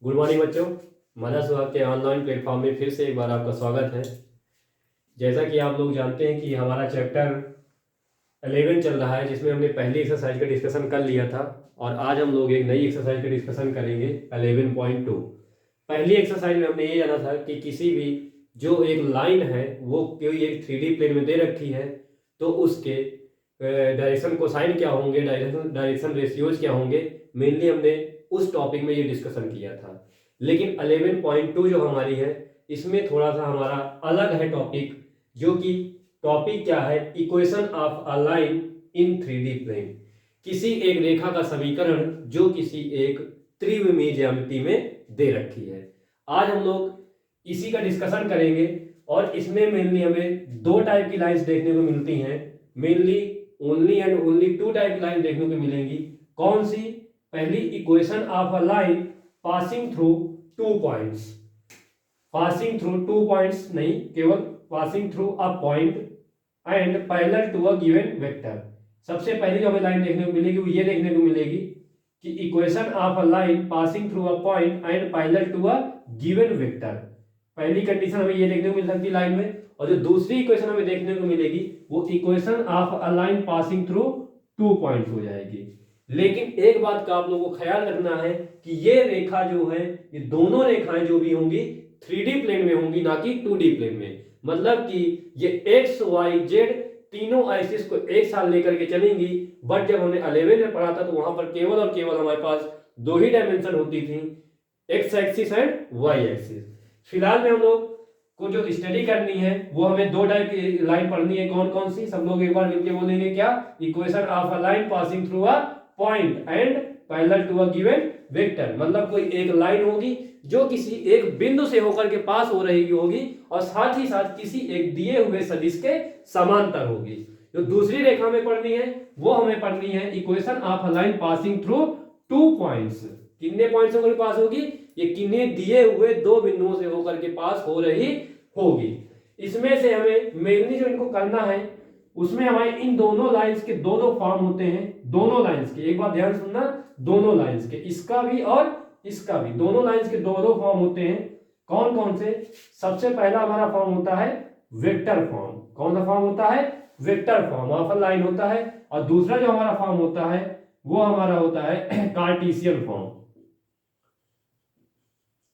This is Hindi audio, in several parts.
गुड मॉर्निंग बच्चों। मानस सुहाग के ऑनलाइन प्लेटफॉर्म में फिर से एक बार आपका स्वागत है। जैसा कि आप लोग जानते हैं कि हमारा चैप्टर 11 चल रहा है, जिसमें हमने पहली एक्सरसाइज का डिस्कशन कर लिया था और आज हम लोग एक नई एक्सरसाइज का डिस्कशन करेंगे 11.2। पहली एक्सरसाइज में हमने ये जाना था कि किसी भी जो एक लाइन है वो कोई एक 3D प्लेन में दे रखी है तो उसके डायरेक्शन कोसाइन क्या होंगे, डायरेक्शन रेशियोज क्या होंगे। मेनली हमने उस टॉपिक में ये डिस्कशन किया था। लेकिन 11.2 जो हमारी है इसमें थोड़ा सा हमारा अलग है टॉपिक, जो कि टॉपिक क्या है, equation of a line in 3D plane. किसी एक रेखा का समीकरण जो किसी एक त्रिविमीय ज्यामिति में दे रखी है। आज हम लोग इसी का डिस्कशन करेंगे और इसमें मेनली हमें दो टाइप की लाइंस देखने को मिलती हैं। Mainly only and only two type की लाइन देखने को मिलेंगी। कौन सी? पहली, equation of a line passing through two points. Passing through two points नहीं, केवल passing through a point and parallel to a given vector. सबसे पहली जो हमें लाइन देखने को मिलेगी वो ये देखने को मिलेगी कि equation of a line passing through a point and parallel to a given vector. पहली कंडीशन हमें ये देखने को मिल सकती है लाइन में। और जो दूसरी इक्वेशन हमें देखने को मिलेगी वो equation of a line passing through two points हो जाएगी। लेकिन एक बात का आप लोगों को ख्याल रखना है कि ये रेखा जो है, ये दोनों रेखाएं जो भी होंगी 3D प्लेन में होंगी, ना कि 2D प्लेन में। मतलब कि ये एक्स वाई जेड तीनों एक्सिस को एक साथ लेकर के चलेंगी। बट जब हमने 11 में पढ़ा था तो वहां पर केवल और केवल हमारे पास दो ही डायमेंशन होती थी, X axis and Y axis. फिलहाल में हम लोग को जो स्टडी करनी है वो हमें दो टाइप की लाइन पढ़नी है। कौन कौन सी? सब लोग एक बार मिलकर बोलेंगे क्या? Equation of a line passing through a point and parallel to a given vector. मतलब कोई एक लाइन होगी जो किसी एक बिंदु से होकर के पास हो रही होगी और साथ ही साथ किसी एक दिए हुए सदिश के समांतर होगी। जो दूसरी रेखा में पढ़नी है वो हमें पढ़नी है equation of a line passing through two points. कितने पॉइंट्स होकर पास होगी? ये किन्हीं दिए हुए दो बिंदुओं से होकर के पास हो रही होगी। इसमें से हमें मेनली जो इनको करना है उसमें हमारे इन दोनों लाइंस के दो दो फॉर्म होते हैं। दोनों लाइंस के, एक बात ध्यान सुनना, दोनों लाइंस के, इसका भी और इसका भी, दोनों लाइंस के दो दो फॉर्म होते हैं। कौन कौन से? सबसे पहला हमारा फॉर्म होता है वेक्टर फॉर्म। कौन सा फॉर्म होता है? Vector form of a line होता है। और दूसरा जो हमारा फॉर्म होता है वो हमारा होता है कार्टेशियन फॉर्म।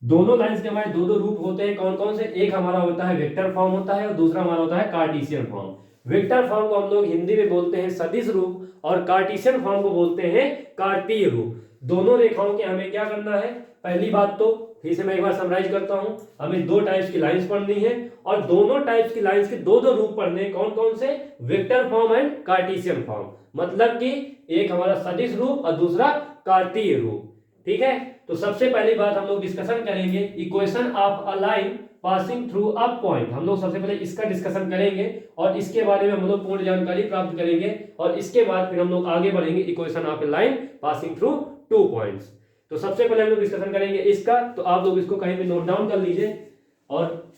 दोनों लाइंस के हमारे दो दो रूप होते हैं। कौन कौन से? एक हमारा होता है वेक्टर फॉर्म होता है और दूसरा हमारा होता है कार्टेशियन फॉर्म। वेक्टर फॉर्म को हम लोग हिंदी में बोलते हैं सदिश रूप और कार्टेशियन फॉर्म को बोलते हैं कार्तीय रूप। दोनों रेखाओं के हमें क्या करना है? पहली बात तो फिर से मैं एक बार समराइज करता हूं, हमें दो टाइप्स की लाइंस पढ़नी है और दोनों टाइप्स की लाइंस के दो दो रूप पढ़ने हैं। कौन कौन से? Vector form and Cartesian form. मतलब कि एक हमारा सदिश रूप और दूसरा कार्तीय रूप। ठीक है, तो सबसे पहली बात हम लोग डिस्कशन करेंगे equation of a line passing through a point. हम लोग सबसे पहले इसका डिस्कशन करेंगे और इसके बारे में हम लोग पूर्ण जानकारी प्राप्त करेंगे और इसके बाद फिर हम लोग आगे बढ़ेंगे equation of a line passing through two points. तो सबसे पहले हम लोग डिस्कशन करेंगे इसका, तो आप लोग इसको कहीं भी नोट डाउन कर लीजिए और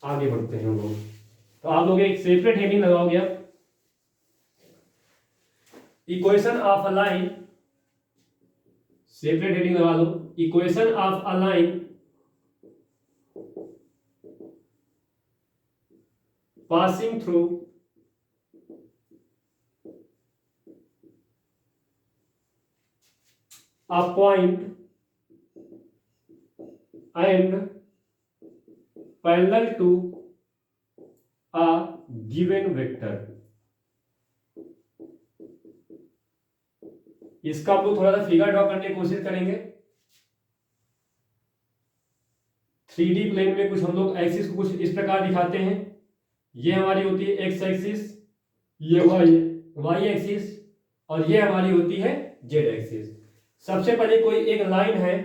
आगे बढ़ते हैं हम लोग। तो आप लोग एक सेपरेट हेडिंग लगाओगे, equation of a line, separate heading लगा लो, equation of a line passing through a point and parallel to a given vector. इसका हम लोग थोड़ा सा फिगर ड्रॉ करने की कोशिश करेंगे। 3D प्लेन में कुछ हम लोग एक्सिस को कुछ इस प्रकार दिखाते हैं। ये हमारी होती है एक्स एक्सिस, ये वाई एक्सिस और ये हमारी होती है जेड एक्सिस। सबसे पहले कोई एक लाइन है,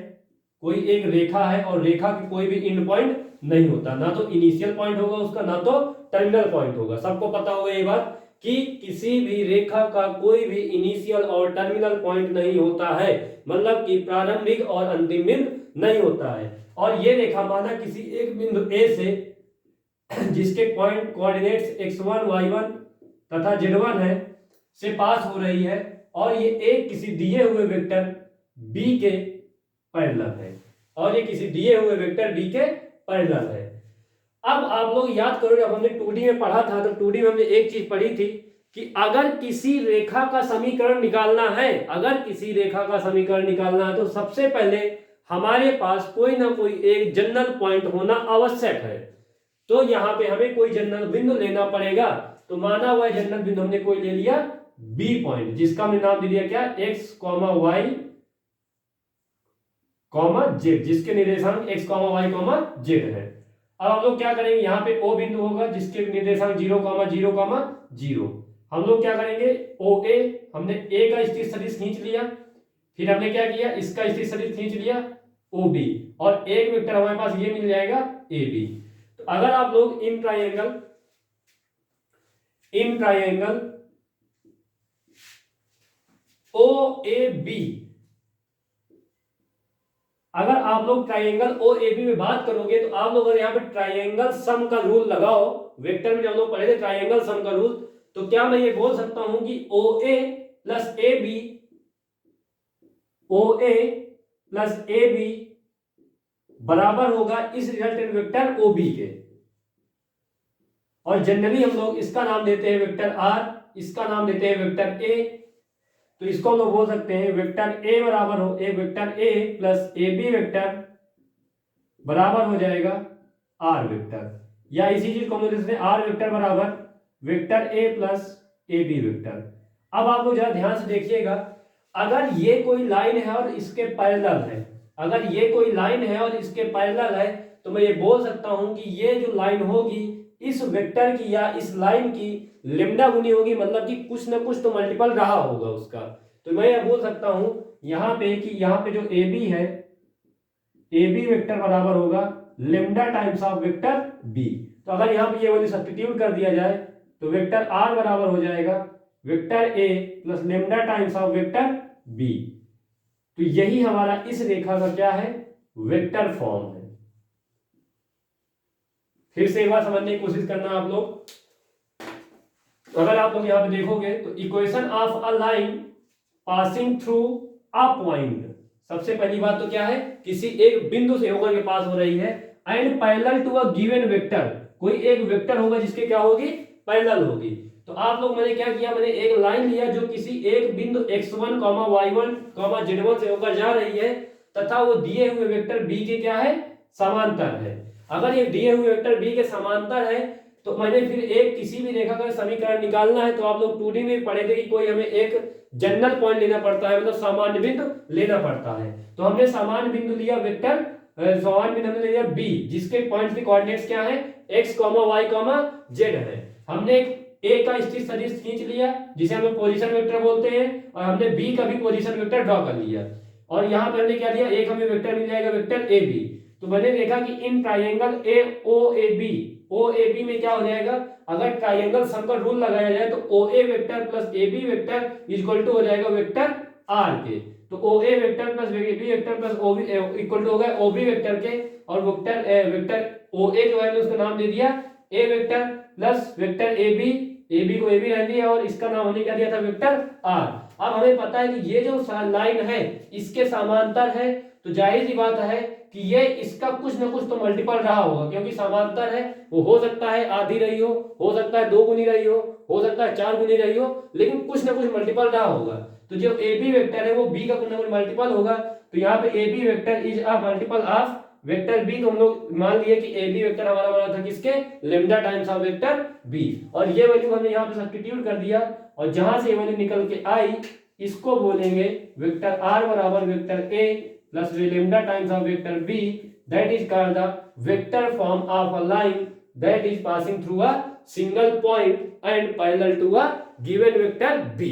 कोई एक रेखा है और रेखा की कोई भी एंड पॉइंट नहीं होता, ना तो इनिशियल पॉइंट होगा उसका, ना तो टर्मिनल पॉइंट होगा। सबको पता होगा ये बात कि किसी भी रेखा का कोई भी इनिशियल और टर्मिनल पॉइंट नहीं होता है। मतलब कि प्रारंभिक और अंतिम बिंदु नहीं होता है। और ये रेखा माना किसी एक बिंदु ए से जिसके पॉइंट कोऑर्डिनेट्स x1 y1 तथा z1 है से पास हो रही है और ये एक किसी दिए हुए वेक्टर b के पैरेलल है। और ये किसी दिए हुए वेक्टर बी के पैरेलल है। अब आप लोग याद करो, जब हमने 2D में पढ़ा था तो 2D में हमने एक चीज पढ़ी थी कि अगर किसी रेखा का समीकरण निकालना है, अगर किसी रेखा का समीकरण निकालना है तो सबसे पहले हमारे पास कोई ना कोई एक जनरल पॉइंट होना आवश्यक है। तो यहाँ पे हमें कोई जनरल बिंदु लेना पड़ेगा। तो माना हुआ जनरल बिंदु हमने कोई ले लिया बी पॉइंट, जिसका हमने नाम दे दिया क्या, X comma Y comma Z, जिसके निर्देशांक X comma Y comma Z है। अब हम लोग क्या करेंगे, यहाँ पे ओ बिंदु होगा जिसके निर्देशांक 0,0,0 हम लोग क्या करेंगे, ओ ए, हमने ए का स्थिर सदिश खींच लिया, फिर हमने क्या किया, इसका स्थिर सदिश खींच लिया ओ बी, और एक वेक्टर हमारे पास ये मिल जाएगा ए बी। तो अगर आप लोग in triangle O A B, अगर आप लोग ट्राइंगल ओ ए बी में बात करोगे तो आप लोग अगर यहाँ पे ट्राइंगल सम का रूल लगाओ, वेक्टर में जब लोग पढ़े थे ट्राइंगल सम का रूल, तो क्या मैं ये बोल सकता हूं कि O A plus A B, O A plus A B बराबर होगा इस रिजल्टेंट वेक्टर ओ बी के। और जनरली हम लोग इसका नाम देते हैं वेक्टर आर, इसका नाम देते हैं वेक्टर ए। तो इसको हम लोग बोल सकते हैं वेक्टर ए बराबर हो, एक vector A plus A B vector बराबर हो जाएगा आर वेक्टर, या इसी चीज को हम लोग लिखते हैं आर वेक्टर बराबर vector A plus A B vector. अब आप लोग जरा ध्यान से देखिएगा, अगर ये कोई लाइन है और इसके पैरेलल है, अगर ये कोई लाइन है और इसके पैरेलल है, तो मैं ये बोल सकता हूं कि ये जो लाइन होगी इस वेक्टर की या इस लाइन की लिम्डा गुनी होगी, मतलब कि कुछ ना कुछ तो मल्टीपल रहा होगा उसका। तो मैं ये बोल सकता हूं यहाँ पे कि यहाँ पे जो ए बी है, ए बी वेक्टर बराबर होगा लिम्डा टाइम्स ऑफ वेक्टर बी। तो अगर यहाँ पे ये वाली सब्स्टिट्यूट कर दिया जाए तो वेक्टर आर बराबर हो जाएगा vector A plus lambda times of vector B. तो यही हमारा इस रेखा का क्या है, वेक्टर फॉर्म है। फिर से एक बार समझने की कोशिश करना आप लोग। अगर आप लोग यहां पे देखोगे तो equation of a line passing through a point, सबसे पहली बात तो क्या है, किसी एक बिंदु से होकर के पास हो रही है, and parallel to a given vector, कोई एक वेक्टर होगा जिसके क्या होगी, पैरेलल होगी। तो आप लोग, मैंने क्या किया, मैंने एक लाइन लिया जो किसी एक बिंदु x1, y1, z1 से होकर जा रही है, तथा वो दिए हुए वेक्टर b के क्या है, समांतर है। अगर ये दिए हुए वेक्टर b के समांतर है तो मैंने फिर एक किसी भी रेखा का समीकरण निकालना है, तो आप लोग 2D में पढ़े थे कि कोई हमें एक जनरल पॉइंट लेना पड़ता है, मतलब सामान्य बिंदु लेना पड़ता है। तो हमने सामान्य बिंदु लिया वेक्टर, सामान्य बिंदु हमने लिया b, जिसके पॉइंट के कोऑर्डिनेट्स क्या है, x, y, z है। हमने ए का स्थिर सदिश खींच लिया जिसे हम पोजीशन वेक्टर बोलते हैं, और हमने बी का भी पोजीशन वेक्टर ड्रॉ कर लिया, और यहां पे हमने क्या दिया, एक हमें वेक्टर मिल जाएगा वेक्टर ए बी। तो मैंने देखा कि in triangle A O A B में क्या हो जाएगा, अगर ट्राइंगल सम का रूल लगाया जाए तो O A vector plus A B vector equal to हो जाएगा वेक्टर आर के। तो O A vector plus A B vector plus O B equal to हो गया ओ बी वेक्टर के, और वेक्टर ओ ए जो है उसका नाम दे दिया A vector plus vector A B को ए बी रह दिया, और इसका नाम हमने क्या दिया था, वेक्टर आर। अब हमें पता है कि ये जो लाइन है इसके समांतर है, तो जाहिर सी बात है कि ये इसका कुछ ना कुछ तो मल्टीपल रहा होगा, क्योंकि समांतर है। वो हो सकता है आधी रही हो सकता है 2 गुनी रही हो सकता है 4 गुनी रही हो, लेकिन कुछ ना कुछ मल्टीपल रहा होगा। तो जो ए बी वेक्टर है वो बी का कुछ ना कुछ मल्टीपल होगा। तो यहाँ पे A B vector is a multiple of vector B. तो हम लोग मान लिए कि ए बी वेक्टर हमारा बना था किसके, lambda times of vector B, और ये वैल्यू हमने यहाँ पे सब्स्टिट्यूट कर दिया, और जहां से ये वैल्यू निकल के आई इसको बोलेंगे वेक्टर आर बराबर vector A plus lambda times of vector B, that is called the vector form of a line that is passing through a single point and parallel to a given vector B.